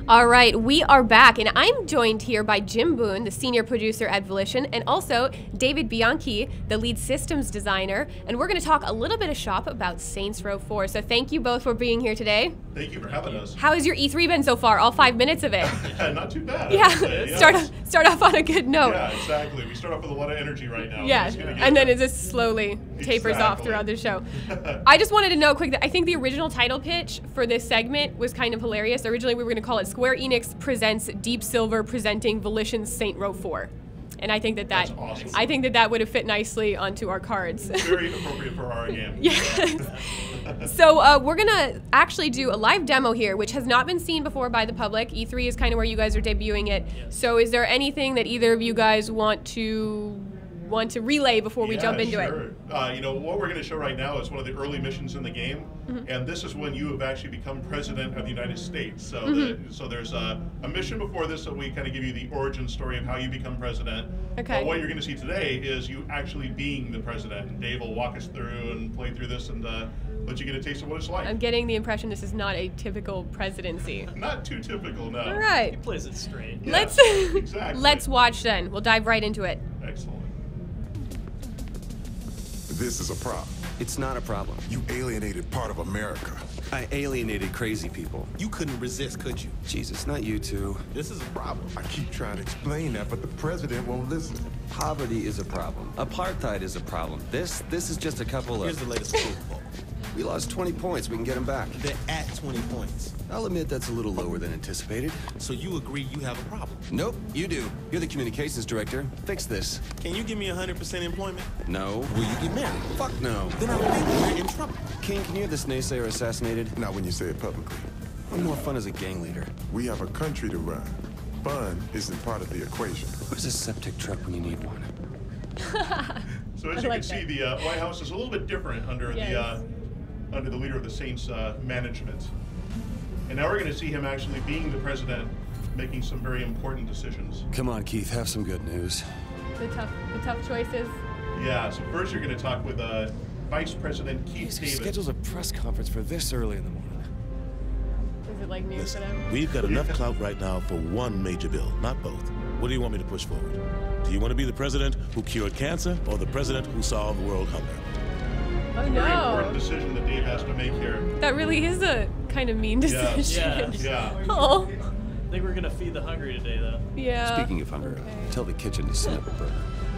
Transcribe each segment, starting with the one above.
All right, we are back, and I'm joined here by Jim Boone, the senior producer at Volition, and also David Bianke, the lead systems designer, and we're going to talk a little bit of shop about Saints Row 4. So thank you both for being here today. Thank you for having us. How has your E3 been so far? All 5 minutes of it? Yeah, not too bad. Yeah, start off on a good note. Yeah, exactly. We start off with a lot of energy right now. Yeah, and then it just slowly tapers off throughout the show. I just wanted to know quick that I think the original title pitch for this segment was kind of hilarious. Originally, we were going to call it Square Enix presents Deep Silver presenting Volition's Saints Row 4. And I think that's awesome. I think that would have fit nicely onto our cards. Very appropriate for our game. Yes. So we're going to actually do a live demo here, which has not been seen before by the public. E3 is kind of where you guys are debuting it. Yes. So is there anything that either of you guys want to relay before we jump into it? You know, what we're going to show right now is one of the early missions in the game, and this is when you have actually become president of the United States. So, so there's a mission before this that we kind of give you the origin story of how you become president. Okay. But what you're going to see today is you actually being the president. And Dave will walk us through and play through this and let you get a taste of what it's like. I'm getting the impression this is not a typical presidency. Not too typical, no. All right. He plays it straight. Yes, exactly. Let's watch then. We'll dive right into it. Excellent. This is a problem. It's not a problem. You alienated part of America. I alienated crazy people. You couldn't resist, could you? Jesus, not you two. This is a problem. I keep trying to explain that, but the president won't listen. Poverty is a problem. Apartheid is a problem. This is just a couple of... Here's the latest poll poll. We lost 20 points. We can get them back. They're at 20 points. I'll admit that's a little lower than anticipated. So you agree you have a problem? Nope, you do. You're the communications director. Fix this. Can you give me 100% employment? No. Will you get married? Fuck no. Then I believe we're in trouble. King, can you have this naysayer assassinated? Not when you say it publicly. I'm more fun as a gang leader. We have a country to run. Fun isn't part of the equation. Where's a septic truck when you need one? So as you can see, the White House is a little bit different under the leader of the Saints management. And now we're going to see him actually being the president, making some very important decisions. Come on, Keith, have some good news. The tough choices. Yeah, so first you're going to talk with Vice President Keith David. Schedules a press conference for this early in the morning. Is it like news for them? We've got enough clout right now for one major bill, not both. What do you want me to push forward? Do you want to be the president who cured cancer or the president who solved world hunger? Oh, Very important decision that Dave has to make here. That really is a kind of mean decision. Yeah. Oh. I think we're gonna feed the hungry today, though. Yeah. Speaking of hunger, tell the kitchen to send up a burger.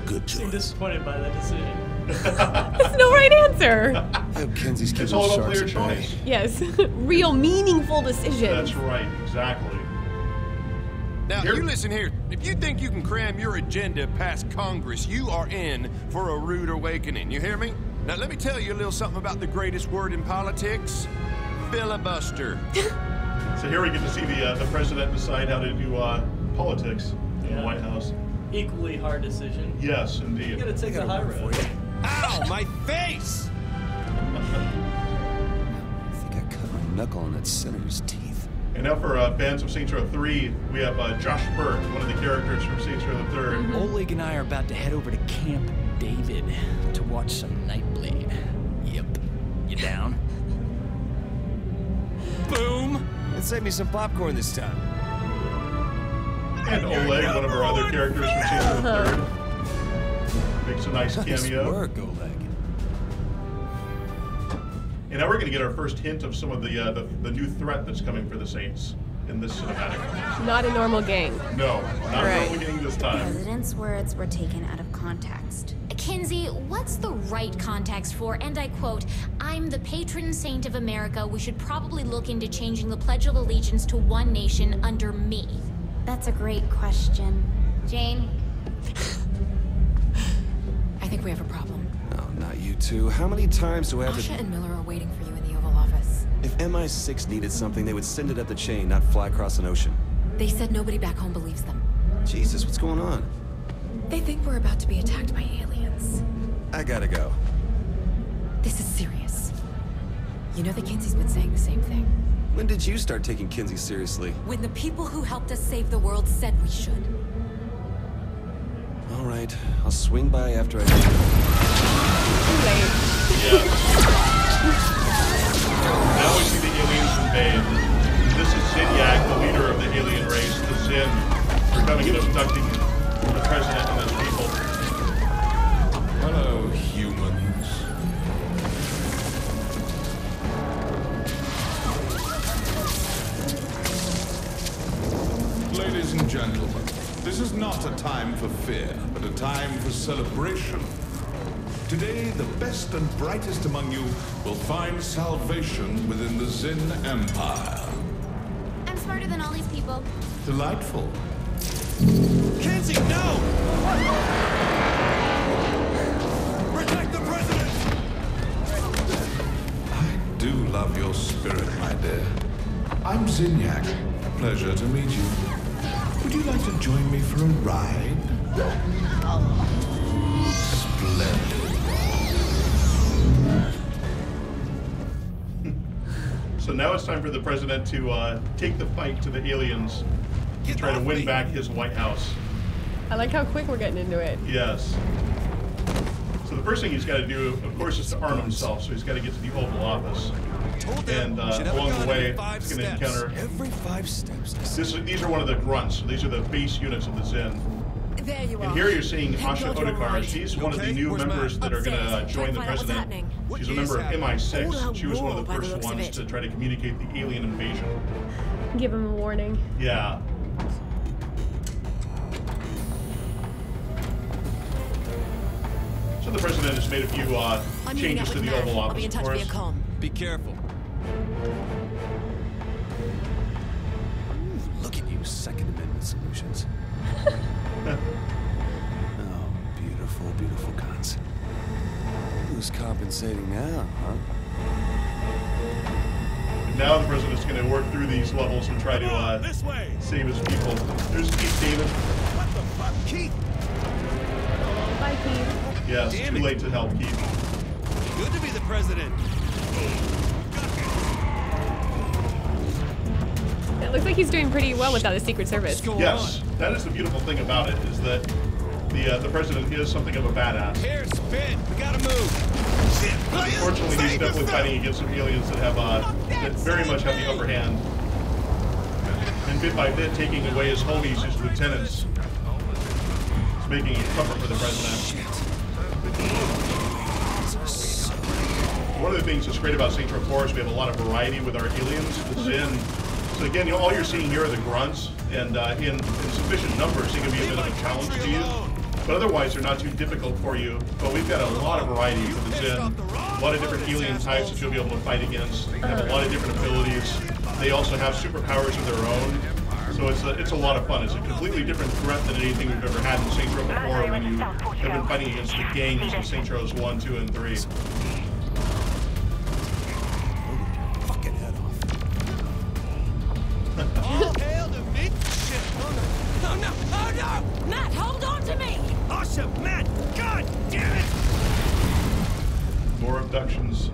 Good choice. I'm disappointed by that decision. That's no right answer. I hope Kenzie's It's keeping all about sharks clear at bay. choice. Yes. Real meaningful decisions. That's right, exactly. Now, you listen here. If you think you can cram your agenda past Congress, you are in for a rude awakening. You hear me? Now, let me tell you a little something about the greatest word in politics. Filibuster. So here we get to see the president decide how to do politics in the White House. Equally hard decision. Yes, indeed. You gotta take the high road. Ow, my face! I think I cut my knuckle on that senator's teeth. And now for fans of Saints Row 3, we have Josh Burke, one of the characters from Saints Row the 3rd. Oleg and I are about to head over to Camp David to watch some Nightblade. Yep. You down? Boom! And save me some popcorn this time. And Oleg, one of our other characters from Saints Row the 3rd. Makes a nice cameo. Nice work, Oleg. And now we're going to get our first hint of some of the new threat that's coming for the Saints in this cinematic. Not a normal gang. No, not a normal gang this time. The president's words were taken out of context. Kinsey, what's the right context for, and I quote, "I'm the patron saint of America. We should probably look into changing the Pledge of Allegiance to one nation under me"? That's a great question. Jane? I think we have a problem. Oh, not you two. How many times do I have to... Asha and Miller are waiting for you in the Oval Office. If MI6 needed something, they would send it up the chain, not fly across an ocean. They said nobody back home believes them. Jesus, what's going on? They think we're about to be attacked by aliens. I gotta go. This is serious. You know that Kinsey's been saying the same thing. When did you start taking Kinsey seriously? When the people who helped us save the world said we should. All right, I'll swing by after I... Yeah. Now we see the aliens invade. This is Zinyak, the leader of the alien race, the Zin, are coming and abducting the president and his people. Hello, humans. Ladies and gentlemen, this is not a time for fear, but a time for celebration. Today, the best and brightest among you will find salvation within the Zin Empire. I'm smarter than all these people. Delightful. Kenzie, no! Protect the president! I do love your spirit, my dear. I'm Zinyak. Pleasure to meet you. Would you like to join me for a ride? Splendid. So now it's time for the president to take the fight to the aliens to try to win back his White House. I like how quick we're getting into it. Yes. So the first thing he's got to do, of course, is to arm himself. So he's got to get to the Oval Office. And along the way, he's going to encounter... Every 5 steps. These are one of the grunts. So these are the base units of the Zin. There you are. And here you're seeing Asha Odekar. She's one of the new members that are going to join the president. She's a member of MI6. She was one of the first ones to try to communicate the alien invasion. Give him a warning. Yeah. So the president has made a few changes to the Oval Office, I'll be in touch via comm. Be careful. Look at you, Second Amendment solutions. Oh, beautiful, beautiful cons. Who's compensating now, huh? Now the president's going to work through these levels and try to save his people. There's Keith David. What the fuck, Keith? Bye, Keith. Yes, too late to help Keith. Good to be the president. It looks like he's doing pretty well without the Secret Service. Yes, that is the beautiful thing about it, is that the president is something of a badass. Here, spin. We gotta move. Unfortunately, he's definitely fighting against some aliens that have that very much have the upper hand. And bit by bit, taking away his homies, his lieutenants. It's making it tougher for the president. One of the things that's great about Saints Row 4 is we have a lot of variety with our aliens, the Zin. So again, all you're seeing here are the grunts, and in sufficient numbers, they can be a bit of a challenge to you. But otherwise, they're not too difficult for you. But we've got a lot of variety for the Zin. A lot of different alien types that you'll be able to fight against. They have a lot of different abilities. They also have superpowers of their own. So it's a lot of fun. It's a completely different threat than anything we've ever had in Saints Row before when you have been fighting against the gangs in Saints Rows 1, 2, and 3. Fucking head off. All hail to me. Shit. Oh no. Oh no! Oh no! Matt, hold on to me! Asha, Matt! God damn it! More abductions.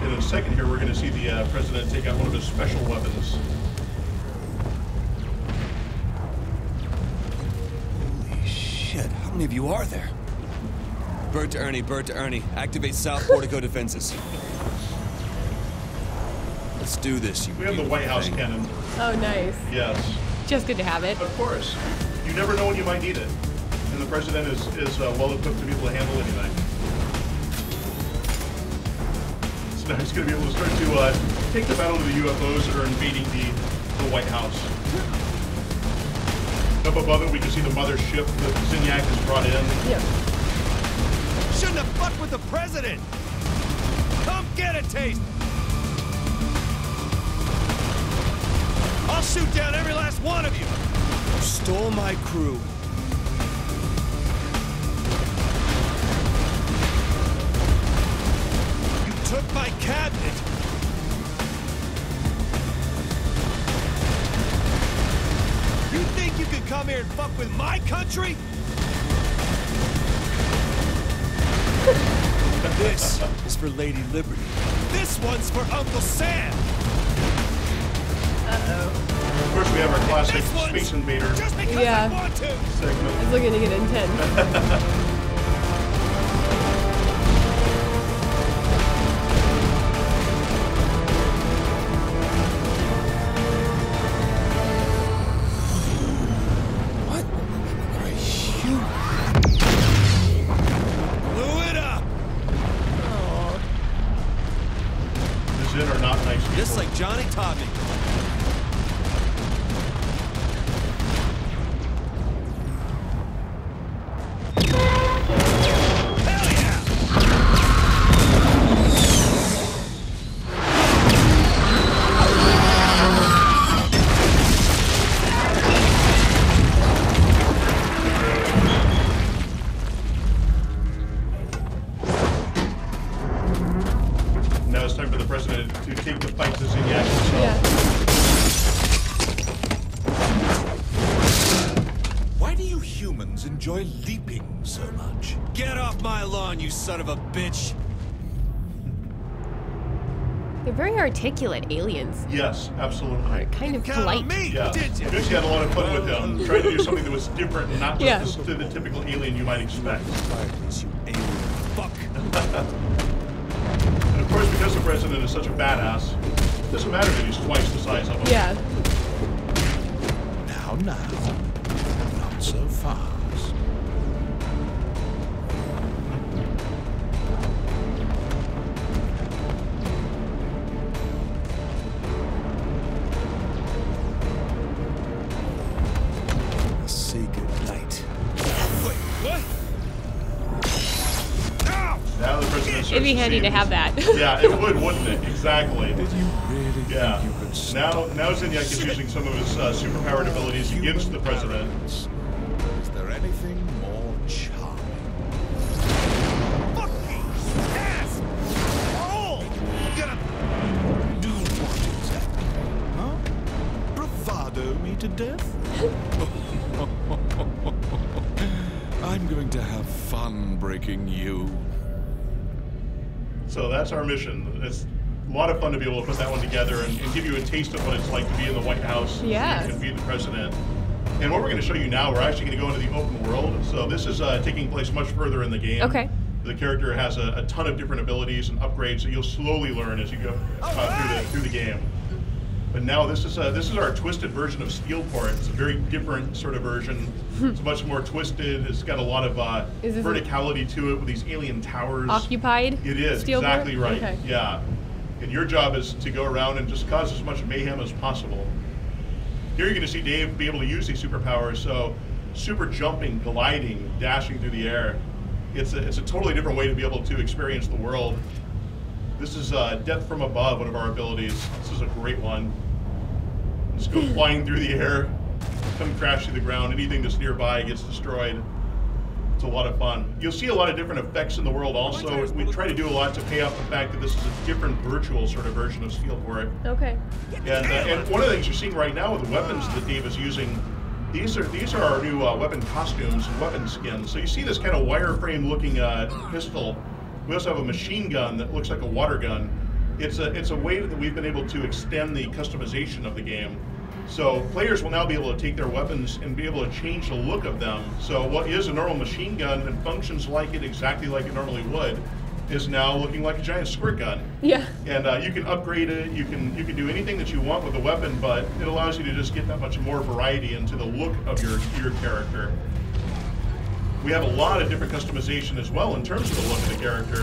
In a second here, we're going to see the president take out one of his special weapons. Holy shit, how many of you are there? Bird to Ernie. Activate South Portico defenses. Let's do this, you We have the White House cannon. Oh, nice. Yes. Just good to have it. Of course. You never know when you might need it. And the president is well equipped to be able to handle anything. So now he's going to be able to start to take the battle to the UFOs that are invading the White House. Up above it, we can see the mothership that Zinyak has brought in. Yeah. Shouldn't have fucked with the president! Come get a taste! I'll shoot down every last one of you! You stole my crew. You took my cabinet! You think you can come here and fuck with my country? This is for Lady Liberty. This one's for Uncle Sam. Of course, we have our classic Space Invader Yeah. segment. It's looking to get intense. Just like Johnny taught me. Now it's time for the president to take the fight to Zinyak himself. Why do you humans enjoy leaping so much? Get off my lawn, you son of a bitch! They're very articulate aliens. Yes, absolutely. Kind of polite. Yeah. Lucy had a lot of fun with them, trying to do something that was different and not just to the typical alien you might expect. You alien fuck. And of course, because the president is such a badass, it doesn't matter that he's twice the size of him. Yeah. Now, not so fast. Say goodnight. Wait, what? Now the president It'd be handy to have that. Yeah, it would, wouldn't it? Exactly. Did you really think you could stop? Now Zinyak is using some of his superpowered abilities against the president. Is there anything more charming? Fucking ass! Oh! Gonna Do what exactly? Huh? Bravado me to death? I'm going to have fun breaking you. So that's our mission. It's a lot of fun to be able to put that one together and give you a taste of what it's like to be in the White House and be the president. And what we're going to show you now, we're actually going to go into the open world. So this is taking place much further in the game. Okay. The character has a ton of different abilities and upgrades that you'll slowly learn as you go through the game. But now this is our twisted version of Steelport. It's a very different sort of version. It's much more twisted. It's got a lot of verticality to it with these alien towers. Occupied? It is, Steelport? exactly right. Okay. Yeah. And your job is to go around and just cause as much mayhem as possible. Here you're going to see Dave be able to use these superpowers. So super jumping, gliding, dashing through the air. It's a totally different way to be able to experience the world. This is Death from Above, one of our abilities. This is a great one. Just go flying through the air, come crash to the ground. Anything that's nearby gets destroyed. It's a lot of fun. You'll see a lot of different effects in the world also. We try to do a lot to pay off the fact that this is a different virtual sort of version of Steelport. Okay. And one of the things you're seeing right now with the weapons that Dave is using, these are our new weapon costumes and weapon skins. So you see this kind of wireframe looking pistol. We also have a machine gun that looks like a water gun. It's a way that we've been able to extend the customization of the game. So players will now be able to take their weapons and be able to change the look of them. So what is a normal machine gun and functions like it exactly like it normally would is now looking like a giant squirt gun. Yeah. And you can upgrade it. You can do anything that you want with the weapon, but it allows you to just get that much more variety into the look of your character. We have a lot of different customization as well in terms of the look of the character.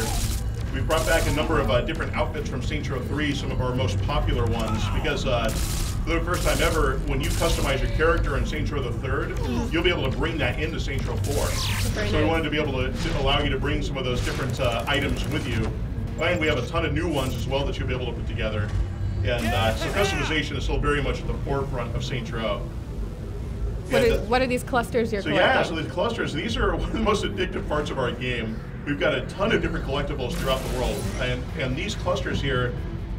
We've brought back a number of different outfits from Saints Row 3, some of our most popular ones, because for the first time ever, when you customize your character in Saints Row the 3rd, you'll be able to bring that into Saints Row 4. So we wanted to be able to allow you to bring some of those different items with you. And we have a ton of new ones as well that you'll be able to put together. And so customization is still very much at the forefront of Saints Row. What are these clusters you're collecting? Yeah, so these clusters, these are one of the most addictive parts of our game. We've got a ton of different collectibles throughout the world. And these clusters here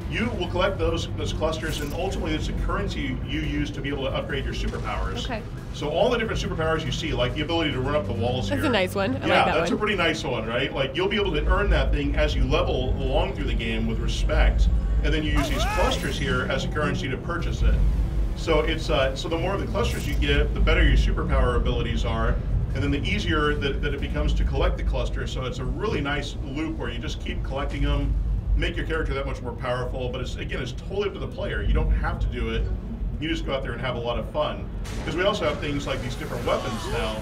you will collect those clusters, and ultimately it's a currency you use to be able to upgrade your superpowers. Okay. So all the different superpowers you see, like the ability to run up the walls That's here. a nice one. I yeah, like that that's one. a pretty nice one, right? Like you'll be able to earn that thing as you level along through the game with respect, and then you use these clusters here as a currency to purchase it. So it's so the more of the clusters you get, the better your superpower abilities are, and then the easier that it becomes to collect the clusters. So it's a really nice loop where you just keep collecting them, make your character that much more powerful. But it's totally up to the player. You don't have to do it. You just go out there and have a lot of fun. Because we also have things like these different weapons now.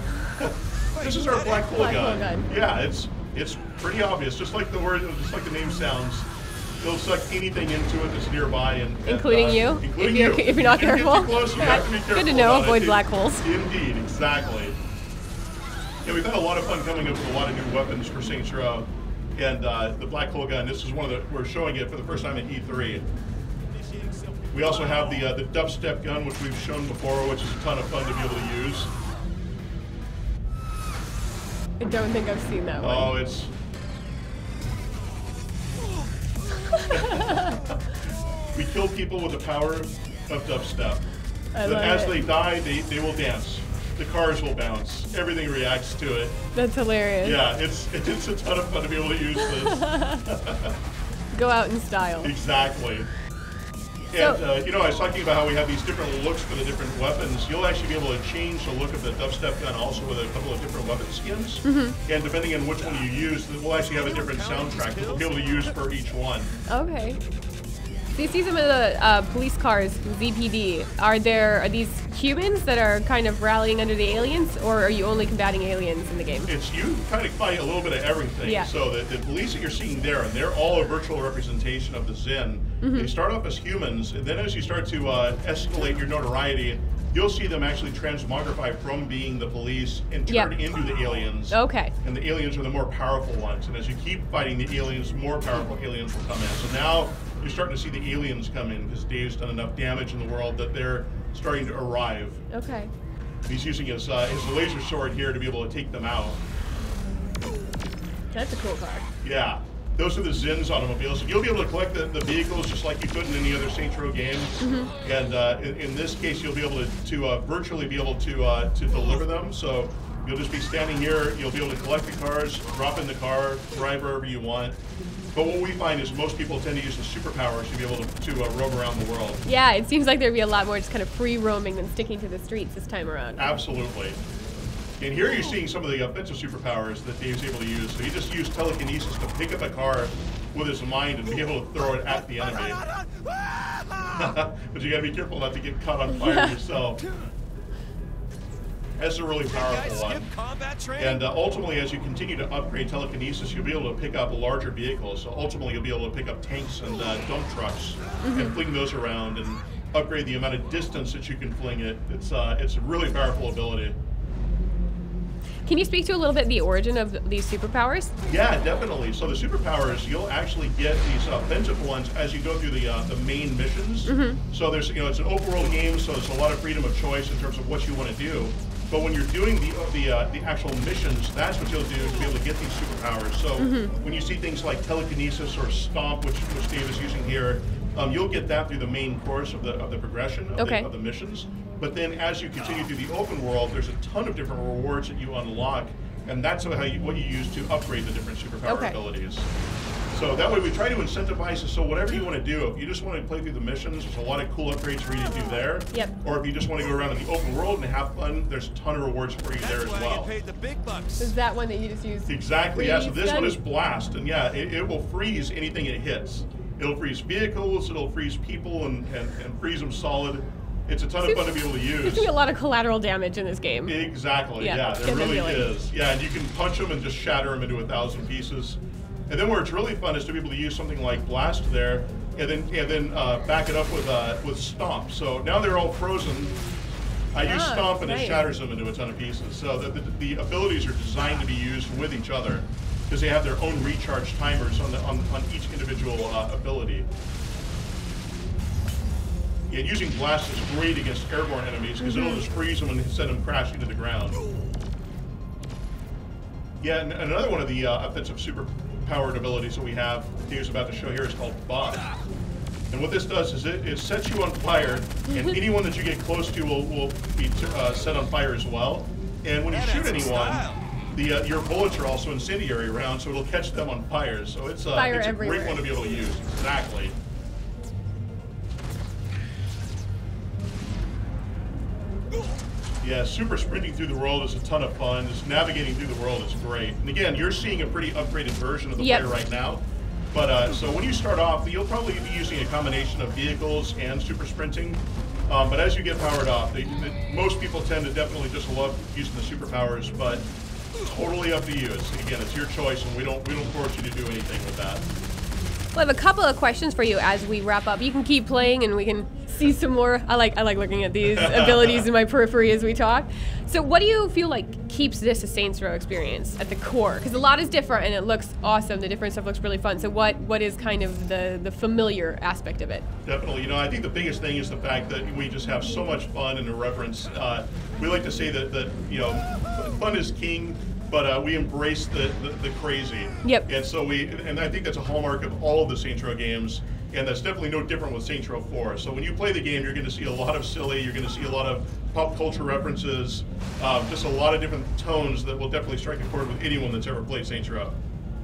This is our black hole gun. Yeah, it's pretty obvious. Just like the name sounds. It'll suck anything into it that's nearby, and including you. Including if you're not careful. Too close, you have to be careful. Good to know. Avoid black holes. Indeed, exactly. Yeah, we've had a lot of fun coming up with a lot of new weapons for Saints Row, and the black hole gun. This is one of the we're showing it for the first time at E3. We also have the dubstep gun, which we've shown before, which is a ton of fun to be able to use. I don't think I've seen that one. Oh, it's. We kill people with the power of dubstep. As they die, they will dance. The cars will bounce. Everything reacts to it. That's hilarious. Yeah, it's a ton of fun to be able to use this. Go out in style. Exactly. And, I was talking about how we have these different looks for the different weapons. You'll actually be able to change the look of the dubstep gun also with a couple of different weapon skins. And depending on which one you use, we'll actually have a different soundtrack that we'll be able to use for each one. Okay. So you see some of the police cars, ZPD. Are these humans that are kind of rallying under the aliens, or are you only combating aliens in the game? It's you kind of fight a little bit of everything. Yeah. So the police that you're seeing there, and they're all a virtual representation of the Zen. They start off as humans, and then as you start to escalate your notoriety, you'll see them actually transmogrify from being the police and turn into the aliens. Okay. And the aliens are the more powerful ones. And as you keep fighting the aliens, more powerful aliens will come in. So now you're starting to see the aliens come in because Dave's done enough damage in the world that they're starting to arrive. Okay. He's using his laser sword here to be able to take them out. That's a cool car. Yeah. Those are the Zin's automobiles. You'll be able to collect the vehicles just like you could in any other Saints Row game. And in this case, you'll be able to virtually be able to deliver them. So you'll just be standing here. You'll be able to collect the cars, drop in the car, drive wherever you want. But what we find is most people tend to use the superpowers to be able to roam around the world. Yeah, it seems like there'd be a lot more just kind of free roaming than sticking to the streets this time around. Absolutely. And here you're seeing some of the offensive superpowers that Dave's able to use. So he just used telekinesis to pick up a car with his mind and be able to throw it at the enemy. But you gotta be careful not to get caught on fire yourself. That's a really powerful one. And ultimately, as you continue to upgrade telekinesis, you'll be able to pick up larger vehicles. So ultimately, you'll be able to pick up tanks and dump trucks and fling those around and upgrade the amount of distance that you can fling it. It's a really powerful ability. Can you speak to a little bit the origin of these superpowers? Yeah, definitely. So the superpowers, you'll actually get these offensive ones as you go through the main missions. So there's it's an open world game, so there's a lot of freedom of choice in terms of what you want to do. But when you're doing the actual missions, that's what you'll do to be able to get these superpowers. So when you see things like telekinesis or stomp, which Dave is using here, you'll get that through the main course of the progression of the missions. But then as you continue through the open world, there's a ton of different rewards that you unlock, and that's what you use to upgrade the different superpower abilities. So that way we try to incentivize it, so whatever you want to do, if you just want to play through the missions, there's a lot of cool upgrades for you to do there. Or if you just want to go around in the open world and have fun, there's a ton of rewards for you there as well. Is that one that you just used? Exactly, yeah. So this one is Blast, and yeah, it will freeze anything it hits. It'll freeze vehicles, it'll freeze people, and freeze them solid. It's a ton of fun to be able to use. There's going to be a lot of collateral damage in this game. Exactly, yeah there really is. Yeah, and you can punch them and just shatter them into 1,000 pieces. And then where it's really fun is to be able to use something like Blast there, and then back it up with Stomp. So now they're all frozen. I use Stomp and it shatters them into a ton of pieces. So the abilities are designed to be used with each other because they have their own recharge timers on each individual ability. Yeah, using Blast is great against airborne enemies because it'll just freeze them and send them crashing to the ground. Yeah, and another one of the offensive superpowered abilities that we have, Dave's about to show here, is called Buff. And what this does is it sets you on fire, and anyone that you get close to will be set on fire as well. And when you shoot anyone, your bullets are also incendiary rounds, so it'll catch them on fire. So it's a great one to be able to use. Exactly. Yeah, super sprinting through the world is a ton of fun. Just navigating through the world is great. And again, you're seeing a pretty upgraded version of the player right now. But so when you start off, you'll probably be using a combination of vehicles and super sprinting. But as you get powered up, most people tend to definitely just love using the superpowers. But totally up to you. It's your choice, and we don't force you to do anything with that. Well, I have a couple of questions for you as we wrap up. You can keep playing, and we can see some more. I like looking at these abilities in my periphery as we talk. So what do you feel like keeps this a Saints Row experience at the core? Because a lot is different, and it looks awesome. The different stuff looks really fun. So what is kind of the familiar aspect of it? Definitely. I think the biggest thing is the fact that we just have so much fun and irreverence. We like to say that fun is king. But we embrace the crazy. Yep. And so and I think that's a hallmark of all of the Saints Row games, and that's definitely no different with Saints Row 4. So when you play the game, you're going to see a lot of silly, you're going to see a lot of pop culture references, just a lot of different tones that will definitely strike a chord with anyone that's ever played Saints Row.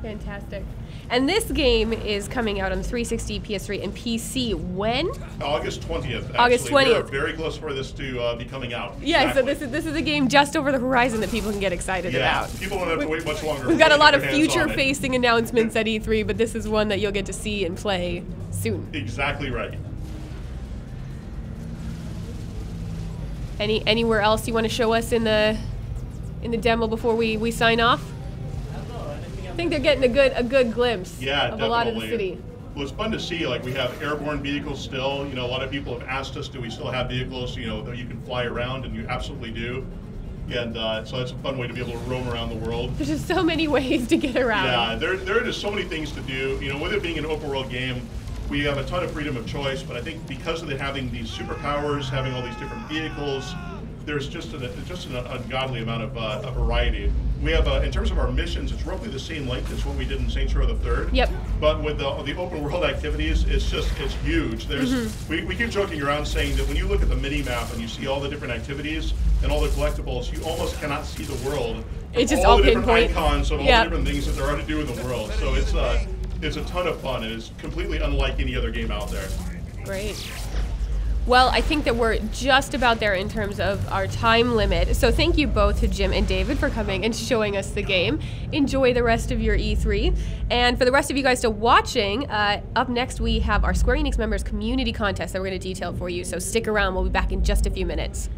Fantastic. And this game is coming out on the 360, PS3, and PC when? August 20th. Actually. August 20th. We're very close for this to be coming out. Yeah, exactly. So this is a game just over the horizon that people can get excited about. People don't have to wait much longer. We've got a lot of future-facing announcements at E3, but this is one that you'll get to see and play soon. Exactly right. Anywhere else you want to show us in the demo before we sign off? I think they're getting a good glimpse of a lot of the city. Well, it's fun to see. Like, we have airborne vehicles still. A lot of people have asked us, do we still have vehicles, that you can fly around, and you absolutely do. And so it's a fun way to be able to roam around the world. There's just so many ways to get around. Yeah, there are just so many things to do. With it being an open world game, we have a ton of freedom of choice. But I think because of it having these superpowers, having all these different vehicles, there's just an ungodly amount of variety. We have, in terms of our missions, it's roughly the same length as what we did in Saints Row the Third. Yep. But with the open world activities, it's huge. We keep joking around saying that when you look at the mini map and you see all the different activities and all the collectibles, you almost cannot see the world. It's just all all the different pinpoint. icons of all the different things that there are to do in the world. So it's a ton of fun, and it's completely unlike any other game out there. Great. Well, I think that we're just about there in terms of our time limit. So thank you both to Jim and David for coming and showing us the game. Enjoy the rest of your E3. And for the rest of you guys still watching, up next we have our Square Enix members community contest that we're going to detail for you. So stick around. We'll be back in just a few minutes.